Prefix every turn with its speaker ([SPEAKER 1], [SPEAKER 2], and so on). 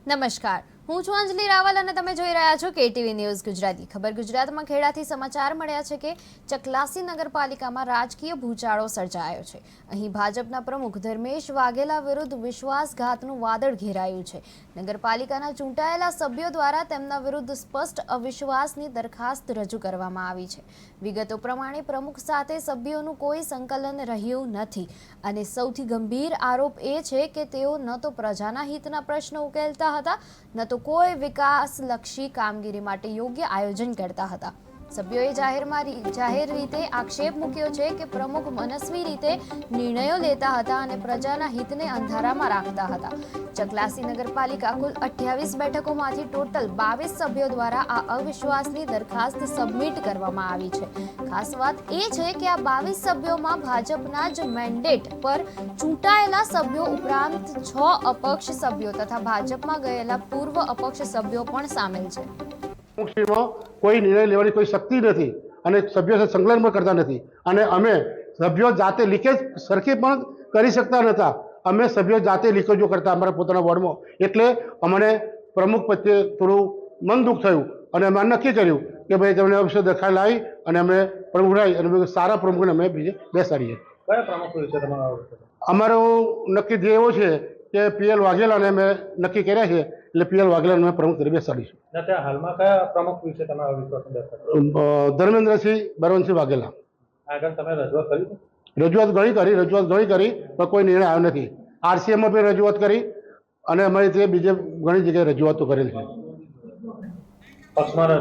[SPEAKER 1] નમસ્કાર, હું છું અંજલિ રાવલ અને તમે જોઈ રહ્યા છો કેટીવી ન્યૂઝ ગુજરાતી। ખબર ગુજરાતમાં ખેડાથી સમાચાર મળ્યા છે કે ચકલાસી નગરપાલિકામાં રાજકીય ભૂચાળો સર્જાયો છે। અહીં ભાજપના પ્રમુખ ધર્મેશ વાઘેલા વિરુદ્ધ વિશ્વાસઘાતનું વાદળ ઘેરાયું છે। નગરપાલિકાના ચૂંટાયેલા સભ્યો દ્વારા તેમના વિરુદ્ધ સ્પષ્ટ અવિશ્વાસની દરખાસ્ત રજૂ કરવામાં આવી છે। વિગતો પ્રમાણે પ્રમુખ સાથે સભ્યોનું કોઈ સંકલન રહ્યું નથી અને સૌથી ગંભીર આરોપ એ છે કે તેઓ ન તો પ્રજાના હિતના પ્રશ્નો ઉકેલતા હતા ન તો કોઈ વિકાસલક્ષી કામગીરી માટે યોગ્ય આયોજન કરતા હતા। સભ્યોએ જાહેર રીતે આક્ષેપ મૂક્યો છે કે પ્રમુખ મનસ્વી રીતે નિર્ણયો લેતા હતા અને પ્રજાના હિતને અંધારામાં રાખતા હતા। ચકલાસી નગરપાલિકા કુલ 28 બેઠકોમાંથી ટોટલ 22 સભ્યો દ્વારા આ અવિશ્વાસની દરખાસ્ત સબમિટ કરવામાં આવી છે। ખાસ વાત એ છે કે આ 22 સભ્યોમાં ભાજપના જ મેન્ડેટ પર ચૂંટાયેલા સભ્યો ઉપરાંત 6 અપક્ષ સભ્યો તથા ભાજપમાં ગયેલા પૂર્વ અપક્ષ સભ્યો પણ સામેલ છે।
[SPEAKER 2] મુખ્યમાં કોઈ નિર્ણય લેવાની કોઈ શક્તિ નથી અને સભ્યો સાથે સંકલન પણ કરતા નથી અને અમે સભ્યો જાતે લીકેજ સરખી પણ કરી શકતા નહોતા। અમે સભ્યો જાતે લીકેજો કરતા અમારા પોતાના વોર્ડમાં, એટલે અમને પ્રમુખ પ્રત્યે થોડું મન દુઃખ થયું અને અમે નક્કી કર્યું કે ભાઈ તમને અવશ્ય દરખાસ્ત લાવી અને અમે પ્રમુખ લાવી અને સારા પ્રમુખને અમે બીજે બેસાડીએ।
[SPEAKER 3] કયા પ્રમુખ વિશે તમારો
[SPEAKER 2] અમારું નક્કી ધ્યેય એવો છે કે પીએલ વાઘેલાને અમે નક્કી કર્યા છે, એટલે પીએલ વાઘેલાને અમે પ્રમુખ તરીકે બેસાડીશું।
[SPEAKER 3] ત્યાં હાલમાં કયા પ્રમુખ વિશે તમે અવિશ્વાસ દર્શાવ્યો?
[SPEAKER 2] ધર્મેન્દ્રસિંહ બળવંતસિંહ વાઘેલા।
[SPEAKER 3] આગળ તમે રજૂઆત કરી?
[SPEAKER 2] રજૂઆત ઘણી કરી પણ કોઈ નિર્ણય આવ્યો નથી। આરસીએમમાં પણ રજૂઆત કરી અને અમારી તે બીજે ઘણી જગ્યાએ રજૂઆતો કરેલી છે।
[SPEAKER 3] પક્ષમાં